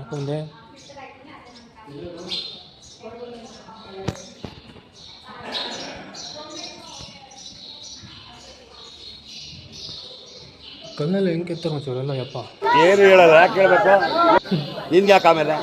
ಹಾಕೊಂಡೆ ಕಣ್ಣಲ್ಲಿ ಹೆಂಗೆ ಕೆತ್ತಾರೆ ಮಚ್ಚವರೆಲ್ಲ ಯಪ್ಪ. ಏನು ಹೇಳಲ್ಲ, ಯಾಕೆ ಹೇಳ್ಬೇಕು ನಿನ್ಗೆ? ಯಾಕೆ ಆಮೇಲೆ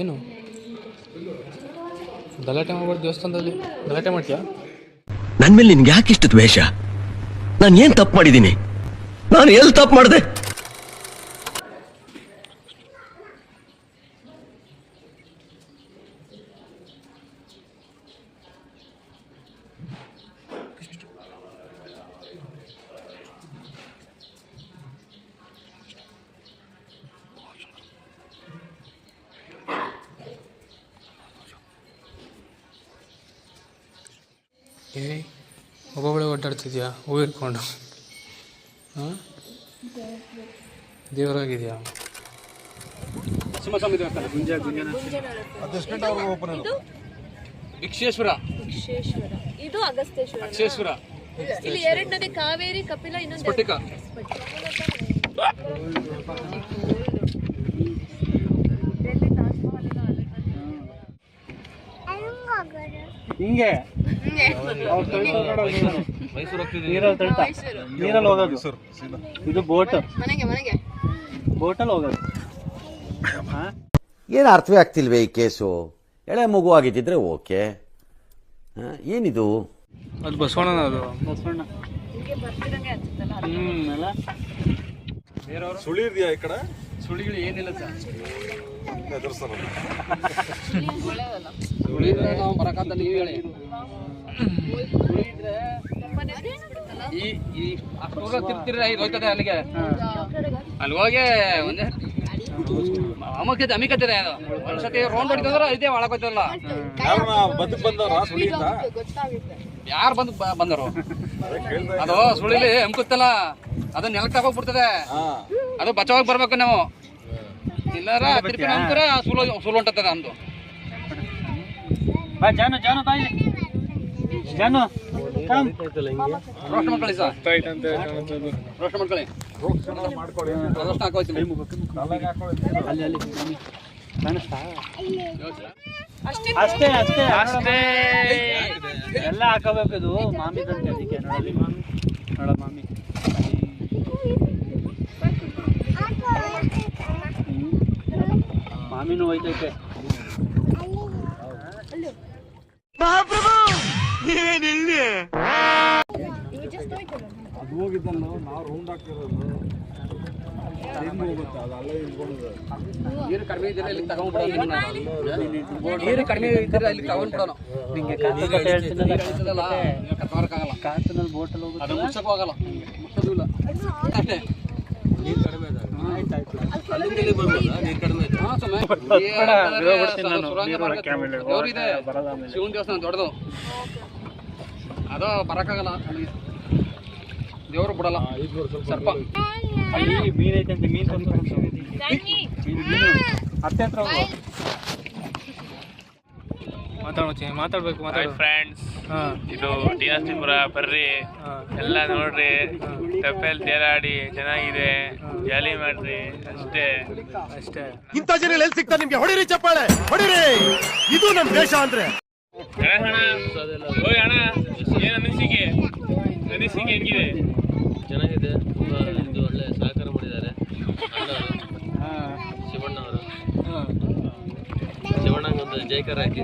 ಏನು ಗಲಾಟೆ ಮಾಡ್ಬಾರ್ದು ದೇವಸ್ಥಾನದಲ್ಲಿ? ಗಲಾಟೆ ಮಾಡ್ತೀಯಾ? ನನ್ನ ಮೇಲೆ ನಿನ್ಗೆ ಯಾಕೆ ಇಷ್ಟು ದ್ವೇಷ? ನಾನು ಏನ್ ತಪ್ಪು ಮಾಡಿದ್ದೀನಿ? ನಾನು ಎಲ್ಲಿ ತಪ್ಪು ಮಾಡಿದೆ? ಒಬ್ಬೊಬ್ಬಳೆ ಓಡಾಡ್ತಿದ್ಯಾ ಹೂ ಇಟ್ಕೊಂಡು? ಹಾಂ, ದೇವರಾಗಿದೆಯಾ? ವಿಕ್ಷೇಶ್ವರ, ಇದು ಅಗಸ್ತೇಶ್ವರ. ಅಕ್ಷೇಶ್ವರ. ಇಲ್ಲಿ ಎರಡು ನದಿ, ಕಾವೇರಿ, ಕಪಿಲ, ಇನ್ನೊಂದು ಸ್ಫಟಿಕ. ಹಿಂಗೆ ನೀರಲ್ಲಿ ಹೋಗೋದು. ಇದು ಬೋಟಲ್ಲಿ ಹೋಗೋದು. ಏನು ಅರ್ಥವೇ ಆಗ್ತಿಲ್ವೇ ಈ ಕೇಸು? ಎಳೆ ಮಗು ಆಗಿದ್ದಿದ್ರೆ ಓಕೆ, ಏನಿದು? ಅದು ಬಸವಣ್ಣ, ಅದು ಬಸವಣ್ಣ. ಸುಳಿ ಇದೆಯಾ ಈ ಕಡೆ? ಸುಳಿಗಳು ಏನಿಲ್ಲ ಸರ್. ನಾವು ಬರಕಾದ ನೀವು ಹೇಳಿ. ಈ ತಿರ್ತಿರ ಹೋಗ್ತದೆ ಅಲ್ಲಿಗೆ, ಅಲ್ಲಿ ಹೋಗಿ ಒಂದೇ ಅಮಿಕತ್ತಿದೆ. ಅದು ಒಂದ್ಸತಿ ರೌಂಡ್ ಹೊಡಿತಂದ್ರೆ ಇದೇ ಒಳಗೋಯ್ತಲ್ಲ. ಬದುಕ್ ಬಂದವ್ರ ಸುಳಿತ? ಯಾರು ಬಂದರು? ಅದು ಸುಳಿಲಿ ಅಮ್ಕುತ್ತಲ್ಲ, ಅದು ನೆಲಕ್ಕೆ ತಗೋಗ್ಬಿಡ್ತದೆ. ಅದು ಬಚಾವಾಗಿ ಬರ್ಬೇಕು ನಾವು, ಇಲ್ಲಾರ ತಿರುಪಿ ನಂತರ ಸುಳು ಹೊಂಟದ ಅಂದು. ಜಾನು ಜಾನು ಬಾಯಿ ಜಾನು ರೋಷ ಮಾಡ್ಕೊಳ್ಳಿ ಸರ್, ರೋಷ ಮಾಡ್ಕೊಳ್ಳಿ. ರೋಷ ಹಾಕೋಯ್ತೀನಿ. ಅಲ್ಲಿ ಅಲ್ಲಿ ಕಾಣಿಸ್ತಾ? ಅಷ್ಟೇ ಅಷ್ಟೇ ಅಷ್ಟೇ, ಎಲ್ಲ ಹಾಕೋಬೇಕು. ಇದು ಮಾಮಿದಂತೆ, ಅದಕ್ಕೆ ನೋಡಲಿ ಮಾಮಿ, ನೋಡ ಮಾಮಿ. ಮಾಮಿನೂ ಹೋಯ್ತೈತೆ. ಮಹಾಪ್ರಭು ನೀವೇನು ಇಲ್ಲಿ? ಅದು ಹೋಗಿದ್ದಲ್ಲ, ನಾವು ರೌಂಡ್ ಹಾಕ್ತಿರೋದು. ನೀರು ಕಡಿಮೆ ಇದ್ರೆ ಇಲ್ಲಿ ತಗೊಂಡ್ಬಿಡೋಣ. ನೀರು ಕಡಿಮೆ ಇದ್ರೆ ಅಲ್ಲಿ ತಗೊಂಡ್ಬಿಡೋಣ. ನಿಂಗೆ ಹೇಳ್ತಿದ್ದಲ್ಲ, ಕಾಸಿನಲ್ಲಿ ಬೋಟಲ್ಲಿ ಹೋಗುತ್ತೆ. ಅದು ಮುಚ್ಚಕ್ಕೆ ಹೋಗಲ್ಲ, ಮುಚ್ಚೋದು ಇಲ್ಲ ಅಷ್ಟೇ. ನೀರು ಕಡಿಮೆ ಇದೆ. ಶಿವನ್ ದೇವಸ್ಥಾನ ದೊಡ್ಡದು, ಅದು ಬರಕ್ಕಾಗಲ್ಲ ಅಲ್ಲಿಗೆ, ದೇವರು ಬಿಡಲ್ಲ. ಸ್ವಲ್ಪ ಅಲ್ಲಿ ಮೀನ್ ಐತೆ, ಮೀನು ಅತ್ತೆ ಹತ್ರ ಹೋಗು. ಮಾತಾಡ್ಬೇಕು. ಫ್ರೆಂಡ್ಸ್, ಇದು ಡಿನಾಸ್ಟಿಪುರ ಬರ್ರಿ, ಎಲ್ಲ ನೋಡ್ರಿ, ಕಪ್ಪೆಲ್ ತೇಲಾಡಿ ಚೆನ್ನಾಗಿದೆ, ಜಾಲಿ ಮಾಡ್ರಿ. ಅಷ್ಟೇ ಅಷ್ಟೇ. ಇಂಥ ಜನ ಎಲ್ಲಿ ಸಿಗ್ತಾರೆ ನಿಮ್ಗೆ? ಹೊಡಿರಿ ಚಪ್ಪಾಳೆ, ಹೊಡಿರಿ. ಇದು ನಮ್ ದೇಶ ಅಂದ್ರೆ. ಅಣ್ಣ ಏನ್ ಅನಿಸಿಕೆ ಹೆಂಗಿದೆ? ಚೆನ್ನಾಗಿದೆ, ತುಂಬ ಇದು ಒಳ್ಳೆ ಸಹಕಾರ ಮಾಡಿದ್ದಾರೆ ಶಿವಣ್ಣಗೊಂದು ಜೈಕಾರ ಹಾಕಿ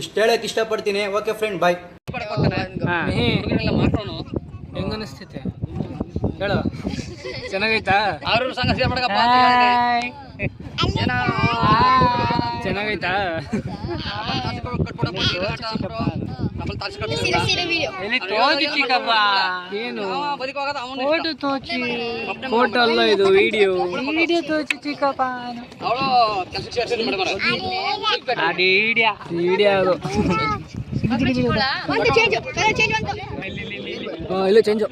ಇಷ್ಟು ಹೇಳಕ್ಕೆ ಇಷ್ಟಪಡ್ತೀನಿ. ಓಕೆ ಫ್ರೆಂಡ್, ಬಾಯ್. ಹೆಂಗ ಅನಿಸ್ತೈತೆ ಹೇಳು? ಚೆನ್ನಾಗೈತಾ? ಅವ್ರ ಸಂಘ ಸೇರ್ಪಡಕಪ್ಪ. ಚೆನ್ನಾಗೈತಾ ಎಲ್ಲಿ ತೋಚಿ ಚಿಕ್ಕಪ್ಪ ಏನು ಫೋಟೋ ಅಲ್ಲ ಇದು ವಿಡಿಯೋ ತೋಚಿ ಚಿಕ್ಕಪ್ಪ ವಿಡಿಯೋ ಅದು ಇಲ್ಲ ಚೇಂಜ್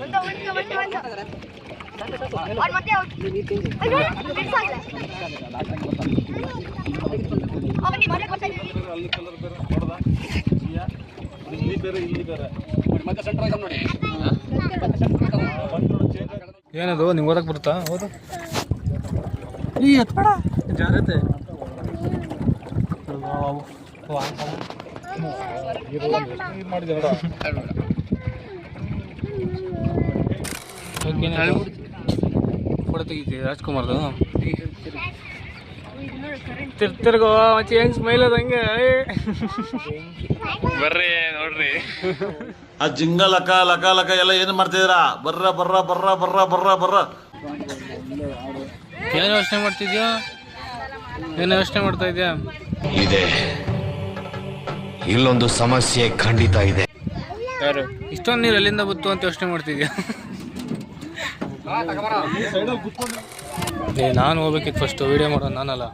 ಅಲ್ಲಿ ಕಲರ್ ಬೇರೆ ನೋಡ್ದ ಇಲ್ಲಿ ಬೇರೆ ಇಲ್ಲಿ ಬೇರೆ ಮತ್ತೆ ಸೆಂಟರ್ ಆಯ್ತು ನೋಡಿ. ಏನದು ನಿಮ್ಗೆ ಓದಕ್ಕೆ ಬರುತ್ತಾ ಓದು ಈ ಎತ್ಬೇಡ ಜಾರತೆ ಫೋಟೋ ತೆಗಿತಿ ರಾಜ್ಕುಮಾರ್ದು ತಿರ್ಗೋ ಮಚ್ಚಿ ಹೆಂಗ್ ಸ್ಮೈಲ್ ಅದಂಗೆ ಬರ್ರಿ ನೋಡ್ರಿ ಆ ಜಿಂಗ ಲಕ ಲಕ ಲಕ ಎಲ್ಲ ಏನು ಮಾಡ್ತಿದ್ದೀರಾ? ಬರ್ರ ಬರ್ರ ಬರ್ರ ಬರ್ರ ಬರ್ರ ಬರ್ರ ಏನು ಯೋಚನೆ ಮಾಡ್ತಿದ್ಯಾ? ಏನು ಯೋಚನೆ ಮಾಡ್ತಾ ಇದ್ಯಾ? ಇದೆ, ಇಲ್ಲೊಂದು ಸಮಸ್ಯೆ ಖಂಡಿತ ಇದೆ. ಯಾರು ಇಷ್ಟೊಂದು ನೀರು ಎಲ್ಲಿಂದ ಬತ್ತು ಅಂತ ಯೋಚನೆ ಮಾಡ್ತಿದ್ಯಾ? ನಾನು ಹೋಗ್ಬೇಕಿತ್ತು ಫಸ್ಟ್ ವಿಡಿಯೋ ಮಾಡೋದು ನಾನಲ್ಲ.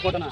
ಫೋಟೋನ